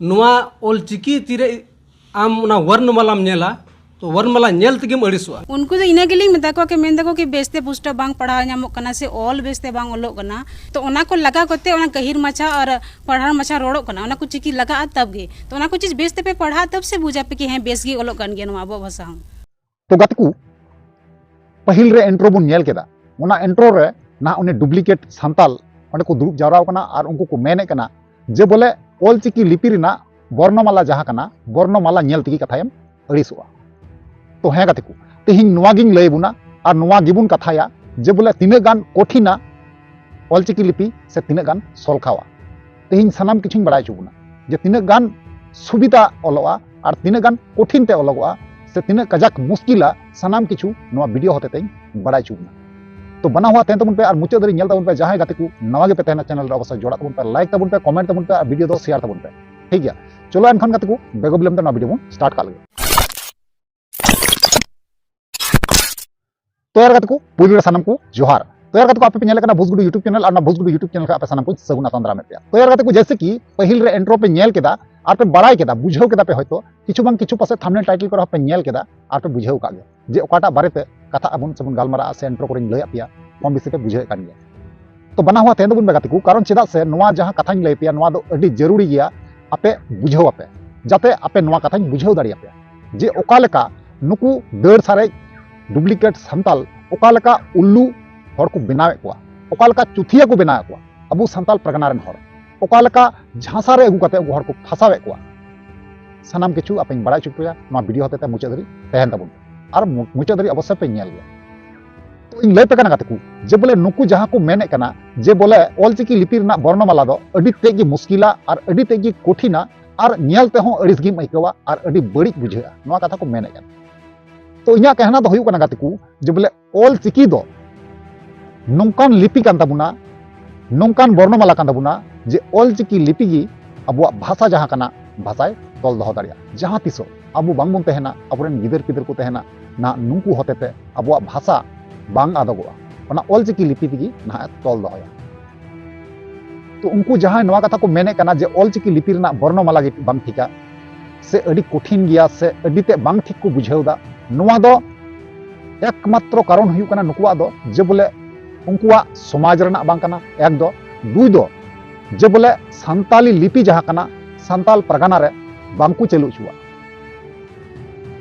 नुआ ऑलचिकी तीरे आम उना वर्णमालाम नेला तो वर्णमाला नेल तगेम अड़िसुआ उनको तो इना गेलिंग मेता को के मेन दको कि बेस्ते पुष्ट बांग पढ़ा नामक कना से ऑल बेस्ते बांग ओलोग कना तो ओना को लगा करते ओना गहिर मछा और पढ़ार मछा रोड़ो कना ओना को चिकी लगा तब गे तो ओना को चीज बेस्ते पे पढ़ा तब से बुझा पे कि हैं बेस गे ओलोग कन गे नो आबो भाषा हम तो गतकू पहिल रे एंट्रो बुन नेल केदा ओना एंट्रो रे ना उन्हें डुप्लीकेट सांताल ओंडे को दुरुब जावराव कना और उनको को मेने कना जे बोले ऑलचिकी लिपि रिना वर्णमाला जहाँ कना वर्णमाला नेल तगी कथायम अड़िसुआ तो हैं गतिकू तेहिं नुआ गिंग लय बुना और नुआ गिबुन कथाया जे बोले तिने गान कठिना ऑलचिकी लिपि से तिने गान सलखावा तेहिं सनाम किछुं बड़ाय चुबुना जे तिने गान सुविधा ओलोआ और तिने गान कठिन ते ओलोगआ से तिने कजाक मुश्किला सनाम किछु नुआ वीडियो होते तें बड़ाय चुबुना तो बना हुआ तहन तबुन पे और मुचाद रे नेल तबुन पे जहां गतिकू नवा गे पे तहना चैनल रे अवश्य जोड़ा तबुन पे लाइक तबुन पे कमेंट तबुन पे वीडियो दो शेयर तबुन पे ठीक गया चलो एनखान गतिकू बेगो बिलम ते ना वीडियो बुन स्टार्ट कर लगे तो यार गतिकू पुलिस सानम को जोहार तो यार गतिकू आपे पे नेल कना भोजगुडू यूट्यूब चैनल और ना भोजगुडू यूट्यूब चैनल का आपे सानम को सगुना तंद्रा में पे तो यार गतिकू जैसे कि पहिल रे एंट्रो पे नेल केदा और पे बड़ाई केदा बुझाव केदा पे होयतो किछु बांग किछु पासे थंबनेल टाइटल को पे नेल केदा और पे बुझाव का गे जे ओकाटा बारे पे कथा अबुन सबुन गालमारा से एंट्रो को लय आपिया कम बेसी पे बुझाव कान गया तो बना हुआ तेन बुन गतिकू कारण चेदा से नोआ जहां कथाñ लय पिया नोआ दो अडी जरूरी गया आपे बुझाव आपे जाते आपे नोआ कथाñ बुझाव दाड़ी आपे जे ओका लेका नुकू दर सारे डुप्लीकेट संताल ओका लेका उल्लू हर को बनावे कोआ ओका लेका चुथिया को बनावे कोआ अबु संताल प्रगना रन हर ओका लेका झांसा रे अगु कते हर को फसावे कोआ सनाम किछु आपे बड़ाय चुपिया नोआ वीडियो होते मुचाद धरी तहन तबुन और मुचाद धरी अवश्य पे नेल गया तो इन लय पे कना गतिकू जे बोले नुकू जहां को मेने कना जे बोले ऑलचिकी लिपि रना वर्णमाला दो अडी तेगी मुश्किला और अडी तेगी कठिना और नेल ते हो अड़िस गिम आइकवा और अडी बड़ी बुझा नोआ कथा को मेने कना तो इना कहना दो हुयु कना गतिकू जे बोले ऑलचिकी दो नोंकान लिपि कान तबुना नोंकान वर्णमाला कान तबुना जे ऑलचिकी लिपि गी अबुआ भाषा जहां कना भाषाय तोल दो दाड़िया जहां तिसो अबु बांग बुन तहना अबुरेन गिदर पिदर को तहना ना नुंकू होतेते अबुआ भाषा बांग आदोगोआ ओना ऑलचिकी लिपि तगी ना तोल दोया तो उनको जहां नवा कथा को मेने कना जे ऑलचिकी लिपि रना वर्णमाला गे बांग ठिका से अडी कठिन गया से अडी ते बांग ठीक को बुझावदा नवा दो एकमात्र कारण हुयु कना नुकुआ दो जे बोले उनकुआ समाज रना बांग कना एक दो दुई दो जे बोले संताली लिपि जहां कना संताल परगना रे बांग को चलु चुआ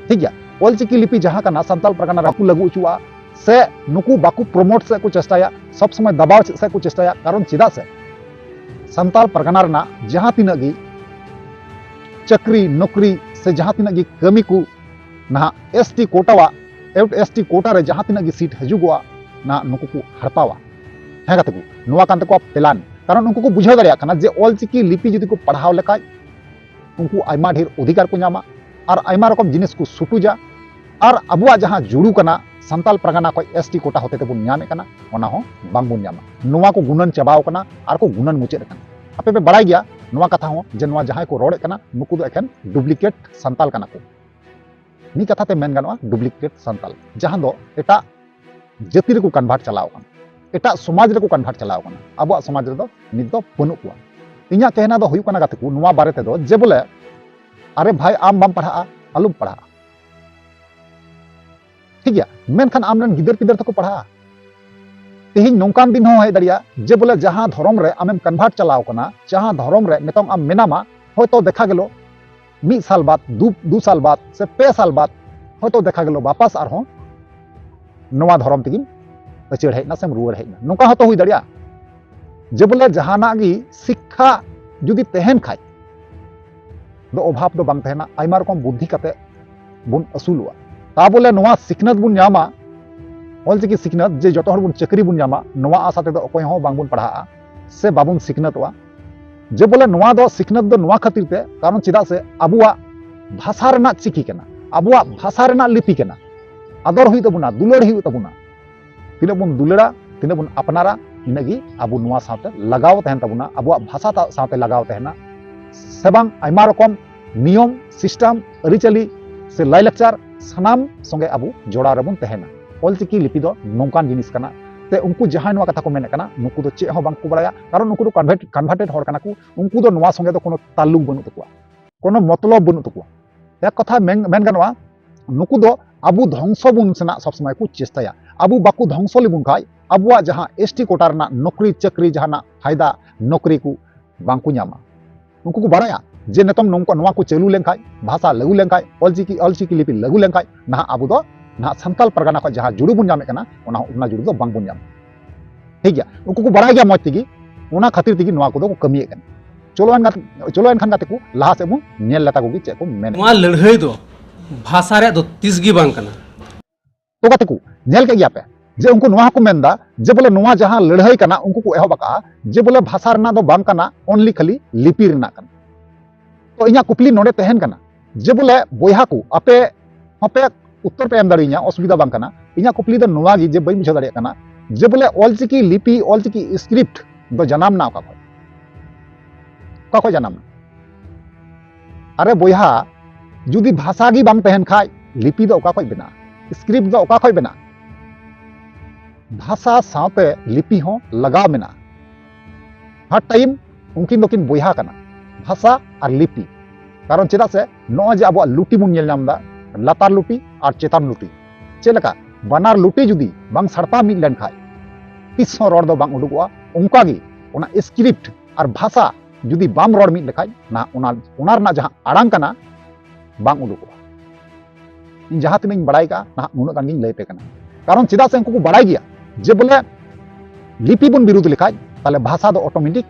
ठीक गया ऑलचिकी लिपि जहां कना संताल परगना रे को लगु चुआ से नुकू बाकू प्रमोट से को चेष्टाया सब समय दबाव से को चेष्टाया कारण चिदा से संताल परगना रना जहां तिना गी चक्री नौकरी से जहां तिना गी कमी को ना एसटी कोटावा एसटी कोटा रे जहां तिना गी सीट हजुगवा ना नुकू को हड़पावा है गतकू नोआ कान तको प्लान कारण उनको को बुझाव दाड़िया कना जे ऑलचिकी लिपि जदि को पढ़ाव लेकाय उनको आयमा ढेर अधिकार को नामा और आयमा रकम जिनिस को सुटुजा और अबुआ जहां जुड़ू कना संताल परगना को एसटी कोटा होते बुन नामे कना ओना हो बांग बुन नामा नोआ को गुणन चबाव कना और को गुणन मुचेद कना आपे पे बड़ाय गया नोआ कथा हो जे नोआ जहां को रोड़े कना नुकु दो एखन डुप्लीकेट संताल कना को नी कथा ते मेन गनवा डुप्लीकेट संताल जहां दो एटा जाति रे को कन्वर्ट चलाव कना एटा समाज रे को कन्वर्ट चलाव कना अबुआ समाज रे दो नित दो बनु को इन्या कहना दो हुयु कना गतिकू नोआ बारे ते दो जे बोले अरे भाई आम बाम पढ़ा आलुम पढ़ा ठीक गया मेनखान आमरन गिदर पिदर तको पढ़ा तेहिं नोंकान दिन हो हे दड़िया जे बोले जहां धर्म रे आमेम कन्वर्ट चलाव कना जहां धर्म रे नितों आम मेनामा होतो देखा गेलो 1 साल बाद 2 साल बाद से 2 साल बाद होतो देखा गेलो वापस आर हो नवा धर्म तगिन अचड़ हेना से रुवर हेना नोका होतो हुई दड़िया जे बोले जहाना गी शिक्षा जुदी तहन खाय दो अभाव दो बांग तहना आयमा रकम बुद्धि कते बुन असुलुआ ता बोले नोआ सिखनत बुन नामा ऑलचिकी सिखनत जे जतो हर बुन चक्री बुन नामा नोआ आशा ते दो अकोय हो बांग बुन पढ़ा से बाबुन सिखनतवा जे बोले नोआ दो सिखनत दो नोआ खातिर ते कारण चिदा से अबुआ भाषा रना चिकी कना अबुआ भाषा रना लिपि कना आदर हुई तबुना दुलड़ हुई तबुना तिना बुन दुलड़ा तिना बुन अपनारा इनगी अबु नोआ साथे लगाव तहन तबुना अबुआ भाषा साथे लगाव तहना से बांग आयमा रकम नियम सिस्टम अरिचली से लाइलाकचार सनाम संगे अबु जोड़ा रेबुन तहना ऑलचिकी लिपि दो नोंकान जिनिस कना ते उनको जहां नोआ कथा को मेने कना नुकु दो चे हो बांग को बड़ाया कारण नुकु दो कन्वर्टेड हर कना को उनको दो नोआ संगे दो कोनो ताल्लुक बनु तकुआ कोनो मतलब बनु तको एक कथा मेन गानवा नुकु दो आबु ध्वंस बुन सेना सब समय को चेष्टाया आबु बाकु ध्वंस लिबुन खाय आबुआ जहां एसटी कोटा रना नौकरी चाकरी जहां फायदा नौकरी को बांकु ᱧᱟᱢᱟ उनको को बाराया जे नेतम नोंको नोवा को चालू लेन खाय भाषा लागू लेन खाय ऑलचिकी लिपि लागू लेन खाय ना आबु दो ना संताल परगना को जहां जुड़ू बुन ᱧᱟᱢᱮ kana ona जुड़ू दो बांग बुन ᱧᱟᱢ ठीक गया उनको को बाराय गया मज तिगी ओना खातिर तिगी नोवा को दो कमिए kana चलो एनखान गाते को लाहा से बु नेल लता को चे को मेन नोवा लड़हई दो भाषा रे दो तिसगी बांग कना तो गाते को नेल के गया पे जे उनको नोवा को मेनदा जे बोले नोवा जहां लड़हई kana उनको को एहबका जे बोले भाषा रना दो बांग kana ओनली खाली लिपि रना kana तो इना कुपली नोडे तहन kana जे बोले बोया को आपे आपे उत्तर पे एम दाड़िया असुविधा बांग kana इना कुपली दो नोवा गी जे बई बुझा दाड़िया kana जे बोले ऑलचिकी लिपि ऑलचिकी स्क्रिप्ट दो जनाम ना का जनाम अरे बोया जुदी भाषा गी बांग तहन खाय लिपि दो का बना स्क्रिप्ट दो का बना भाषा साथे लिपि हो लगा मेना हर टाइम उनकिन दोकिन बोया कना भाषा और लिपि कारण चेदा से नो जे अब लुटी बुन नेल नामदा लातार लुटी और चेतान लुटी चेलका बनार लुटी जुदी बांग सड़ता मिल लेन खाय तिस रोड दो बांग उडुगवा उनका गी ओना स्क्रिप्ट और भाषा जुदी बाम रोड मिल लेखाय ना ओना रना जहां आड़ांग कना बांग उडुगवा इन जहां तिन बड़ाई का ना नुना गान गिन लैपे कना कारण चेदा से उनको को बड़ाई गया जे बोले लिपि बुन विरोध लेखाय ताले भाषा दो ऑटोमेटिक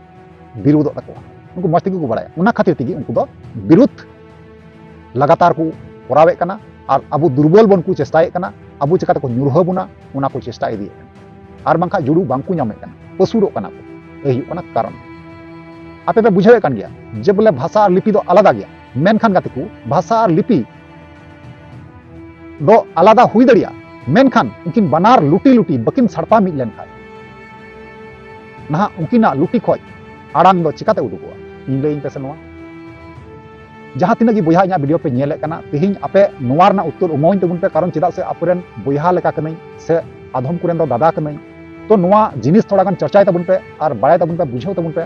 विरोध तकवा उनको मस्ती को बड़ाया उना खातिर तिगी उनको दो विरोध लगातार को करावे कना और अबु दुर्बल बन को चेष्टाए कना अबु चिकाते को ᱧᱩᱨᱦᱟᱹ बुना उना को चेष्टा इदी और बांखा जुड़ू बांकु ᱧᱟᱢᱮ कना पसुरो कना को एही ओना कारण आपे पे बुझावे कान गया जे बोले भाषा और लिपि दो आलादा गया मेनखान गाते को भाषा और लिपि दो आलादा हुई दड़िया मेनखान उनकिन बनार लुटी लुटी बकिन सड़पा मिल लेन खाय ना उनकिना लुटी खोज आड़ांग दो चिकाते उडुगवा इन लई पे सनवा जहां तिना की बोया वीडियो पे नेले कना तिहिं आपे नोवा रना उत्तर उमोइन तबुन पे कारण चिदा से आपुरेन बोया लेका कनै से आधम कुरेन दो दादा कनै तो नोवा जिनिस थोड़ा गान चर्चाय तबुन पे और बाड़ाय तबुन पे बुझाव तबुन पे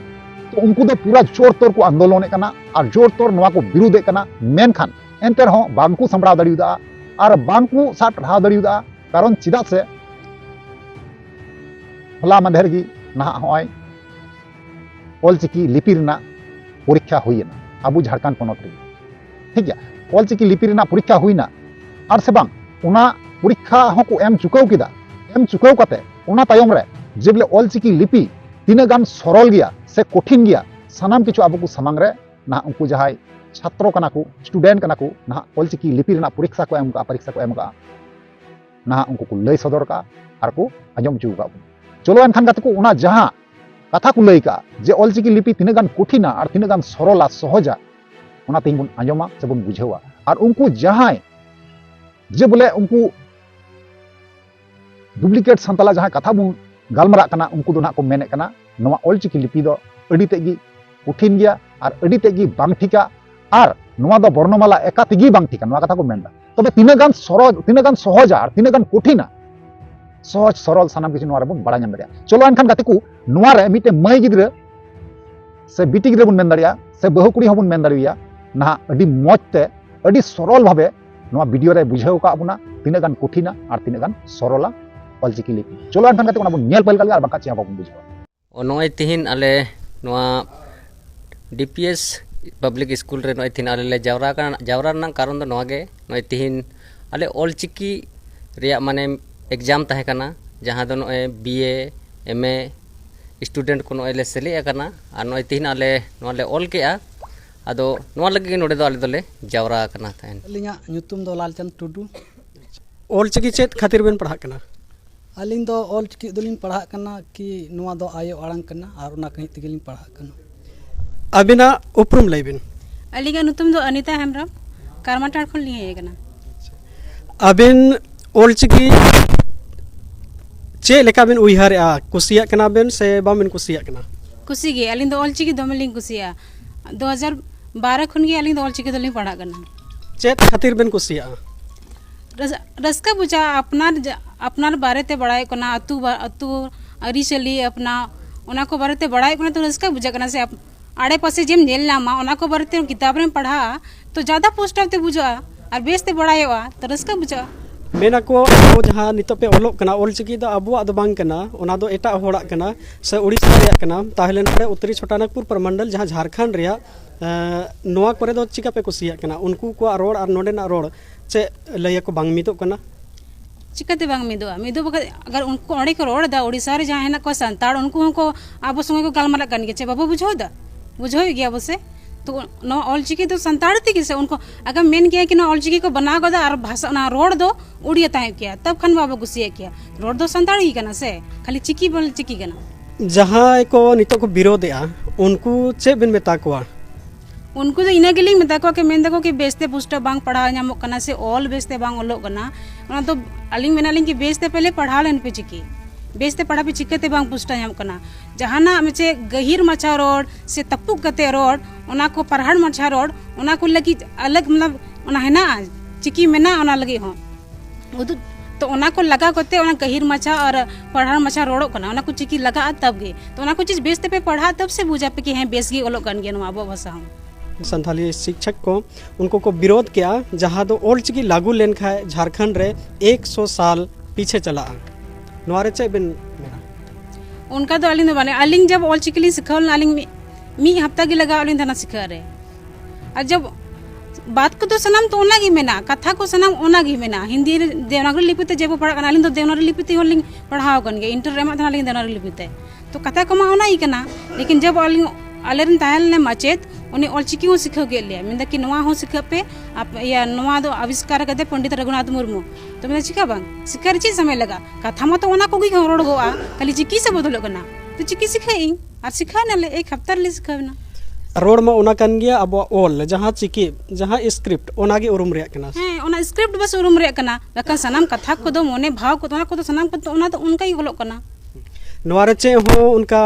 तो उनको दो पूरा जोर तोर को आंदोलन कना और जोर तोर नोवा को विरोध कना मेनखान एंटर हो बांकु संबड़ा दड़ियुदा और बांकु साट रहा दड़ियुदा कारण चिदा से होला माधेर गी ना होय ऑलचिकी लिपि रना परीक्षा हुईना आबु झारखंड पनत रे ठीक गया ऑलचिकी लिपि रना परीक्षा हुईना और से बांग उना परीक्षा होको एम चुकाव किदा एम चुकाव काते उना तायम रे जेबले ऑलचिकी लिपि तीना गान सरल गया से कठिन गया सानाम किछु आबु को सामांग रे ना उनको जहाय छात्र कना को स्टूडेंट कना को ना ऑलचिकी लिपि रना परीक्षा को एम का ना उनको को लय सदर का और को आजम चु का चलो एनखान गाते को उना जहां कथा को लय का जे ऑलचिकी लिपि तीना गान कठिना और तीना गान सरला सहजा उना तिन बुन आजमा से बुन बुझेवा और उनको जहां जे बोले उनको डुप्लीकेट संताला जहां कथा बुन गालमरा कना उनको दो ना को मेने कना नोवा ऑलचिकी लिपि दो अडी तेगी कठिन गया और अडी तेगी बांग ठिका और नोवा दो वर्णमाला एका तेगी बांग ठिका नोवा कथा को मेनदा तबे तीना गान सरल तीना गान सहजा और तीना गान कठिना सहज सरल सानाम किछु नोवा रे बुन बड़ा नाम दरिया चलो एनखान गाते को नोवा रे मिटे मई गिद्रे से बिटी गिद्रे बुन मेन दरिया से बहु कुड़ी हबुन मेन दरिया ना अडी मजते अडी सरल भाबे नोवा वीडियो रे बुझाव का बुना तीना गान कठिना और तीना गान सरला ऑलचिकी लिपि चलो एनखान गाते को ना बुन नेल पल और बाका चिया बाबुन बुझवा नोय तिहिन आले नोवा डीपीएस पब्लिक स्कूल रे नोय तिहिन आले ले जावरा ना कारण दो नोवा गे नोय तिहिन आले ऑलचिकी रिया माने एग्जाम तहे कना जहां दो नोय बीए एमए स्टूडेंट को नोय ले सेले कना और नोय तिहिन आले नोवा ले ऑल केआ आदो नोवा लगे नोडे दो आले दोले जावरा कना तहन अलिंगा ᱧᱩᱛᱩᱢ ᱫᱚ ᱞᱟᱞᱪᱟᱸᱫ ᱴᱩᱰᱩ ऑलचिकी चेत खातिर बेन पढ़ा कना ᱟᱹᱞᱤᱧ ᱫᱚ ᱚᱞᱪᱤᱠᱤ ᱫᱚᱞᱤᱧ ᱯᱟᱲᱦᱟᱜ ᱠᱟᱱᱟ ᱠᱤ ᱱᱚᱣᱟ ᱫᱚ ᱟᱭᱳ ᱟᱲᱟᱝ ᱠᱟᱱᱟ ᱟᱨ ᱚᱱᱟ ᱠᱟᱹᱦᱤ ᱛᱮᱜᱮᱞᱤᱧ ᱯᱟᱲᱦᱟᱜ ᱠᱟᱱᱟ अबिना उपरुम लैबिन अलीगा नुतुम दो अनिता हेमब्रम कारमाटाड़ खन लिए हेगना अबिन ऑलचिकी चे लेका बिन उइहार आ कुसिया कना बेन से बामिन कुसिया कना कुसी गे अलिंग दो ऑलचिकी दोमेलिंग कुसिया 2012 खन गे अलिंग दो ऑलचिकी दोलिंग पढ़ा करना चेत खातिर बेन कुसिया रस्का बुझा अपनार बारे ते बड़ाई कोना अतु अतु अरी चली अपना उना को बारे ते बड़ाई कोना तो रस्का बुझा करना से आड़े पासे जेम नेल नामा ओना को बारे ते किताब रे पढ़ा तो ज़्यादा पुष्टि ते बुझा और बेसते बड़ायोआ तो रस्का बुझा मेना को अब जहाँ नितो पे ओलोक कना ऑलचिकी दा अबुआ दा बांग कना ओना दो एटा होड़ा कना से उड़ीसा रेया कना ताहले नरे उत्तरी छोटानागपुर प्रमंडल जहाँ झारखंड रेया नोआ करे दो चिका पे कुसिया कना उनको को रोड और नोडेना रोड चे लय को बांग मिदो कना चिकाते बांग मिदो अगर उनको ओड़े को रोड दा उड़ीसा रे जहाँ है ना को संताड़ उनको को आबो संगे को गालमाला करनी के चे बाबू बुझो गया बसे तो नो ऑलचिकी तो संताड़ थी किसे उनको अगर मेन किया कि नो ऑलचिकी को बना गदा और भाषा ना रोड दो उड़िया ताहे किया तब खन बाबू गुस्सिया किया रोड दो संताड़ ही कना से खाली चिकी बोल चिकी कना जहाँ को नितो को विरोध उनको चे बिन मेता को उनको तो इना गिलिंग मेता को के मेन दको कि बेस्ते पुष्ट बांग पढ़ा ᱧᱟᱢᱚᱜ कना से ऑल बेस्ते बांग ओलोग कना ओना तो अलिंग मेनालिंग कि बेस्ते पहले पढ़ा लेन पे चिकी बेस्ते पढ़ा पे चिकते बांग पुष्टा ᱧᱟᱢᱚᱜ कना जहाना मेचे गहिर मचा रोड से तपुक कते रोड ओना को पढ़ाड़ मचा रोड ओना को लगी अलग मतलब ओना है ना चिकी में ना ओना लगी हो तो ओना को लगा करते ओना गहिर मचा और पढ़ाड़ मचा रोड कना ओना को चिकी लगा तब गे तो ओना को चीज बेस्ते पे पढ़ा तब से बुझा पे कि है बेस गे ओलोग कन गे नो आबो भाषा हम संथाली शिक्षक को उनको को विरोध किया जहाँ दो ऑलचिकी लागू लेन खाए झारखंड रे 100 साल पीछे चला नवारे चे बिन उनका तो अलिंग बने अलिंग जब ऑलचिकी सिखावल अलिंग मी हफ्ता की लगा अलिंग थाना सिखा रहे और जब बात को तो सनम तो ओना गी मेना कथा को सनम ओना गी मेना हिंदी देवनागरी लिपि ते जेबो पढ़ा अलिंग तो देवनागरी लिपि ते होलिंग पढ़ाव कन गे इंटर रेमा थाना अलिंग देवनागरी लिपि ते तो कथा को मा ओना ही कना लेकिन जब अलिंग अलेरन ताहल ने माचेत उन्हें ऑलचिकी हो सिखा गे ले मिंदा कि नवा हो सिखा पे आप या नवा दो आविष्कार करते पंडित रघुनाथ मुर्मू तो मैं चिका बांग सिखा ची समय लगा कथा मत ओना को गी रोड गोआ खाली चिकी से बदलो कना तो चिकी सिखाई और सिखा ना ले एक हफ्ता ले सिखावना रोड में ओना कन गया अब ओल जहाँ चिकी जहाँ स्क्रिप्ट ओना गे उरुम रे कना हैं ओना स्क्रिप्ट बस उरुम रे कना बका सनम कथा को दो मोने भाव को तो सनम को तो ओना तो उनका ही होलो कना नवारे चे हो उनका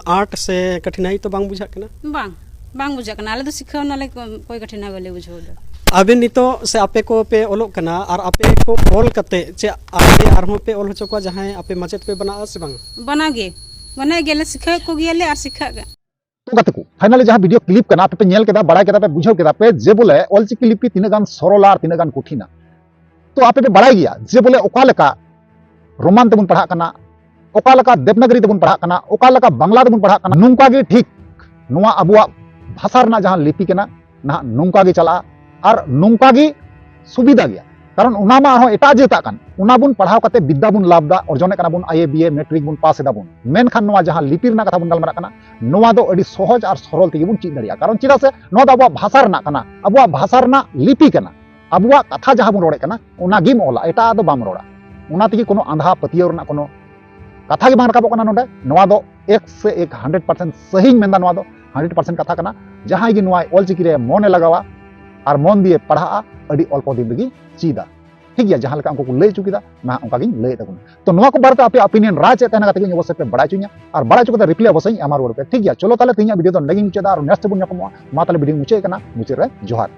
आर्ट से कठिनाई तो बांग बुझा कना बांग बुझा कना आले तो सिखाव नाले कोई कठिनाई वाले बुझो दो अबिन नितो से आपे को पे ओलोक कना और आपे को ऑल कते चे आपे आरहो पे ओल होचो को जहां आपे मचेत पे बना से बांग बना गेले सिखा को गेले और सिखा गे तो गते को फाइनली जहां वीडियो क्लिप कना पे नेल केदा बड़ा केदा पे बुझाव केदा पे जे बोले ऑलचिकी लिपि तीन गान सरला और तीन गान कठिना तो आपे पे बड़ा गया जे बोले ओका लका रोमान तेबुन पढ़ा कना ओका लका देवनागरी तेबुन पढ़ा कना ओका लका बांग्ला तेबुन पढ़ा कना नुंका गे ठीक नुआ अबुआ भाषा रना जहां लिपि केना ना नुंका गे चला और नुंका गे सुविधा गया कारण उना मा हो एटा जेता कान उना बुन पढ़ाव कते विद्या बुन लाभदा अर्जने कना बुन आईए बीए मैट्रिक बुन पास एदा बुन मेन खान नुआ जहां लिपि रना कथा बुन गलमारा कना नुआ दो अडी सहज और सरल तेगे बुन चिद दरिया कारण चिदा से नुआ दो अबुआ भाषा रना कना अबुआ भाषा रना लिपि कना अबुआ कथा जहां बुन रोड़े कना उना गिम ओला एटा दो बाम रोड़ा उना तेगे कोनो आंधा पतियो रना कोनो कथा के बांग रकाबो कना नोडे नुआ दो 1 से 100% सही मेंदा नुआ दो 100% कथा कना जहां गी नुआ ऑलचिकी रे मोने लगावा और मन दिए पढ़ा अड़ी अल्प दिन लगी चीदा ठीक है जहां लगा उनको लय चुकीदा ना उनका गिन लय तबुन तो नुआ को बारते आपे ओपिनियन राय चेतना कते गिन अवश्य पे बड़ा चुनिया और बड़ा चुकते रिप्लाई अवश्य अमार रोड पे ठीक है चलो ताले तिहिया वीडियो तो लगी मुचेदा और नेक्स्ट बुन ᱧᱟᱯᱟᱢᱚᱜᱼᱟ मा ताले वीडियो मुचे कना मुचे रे जोहार।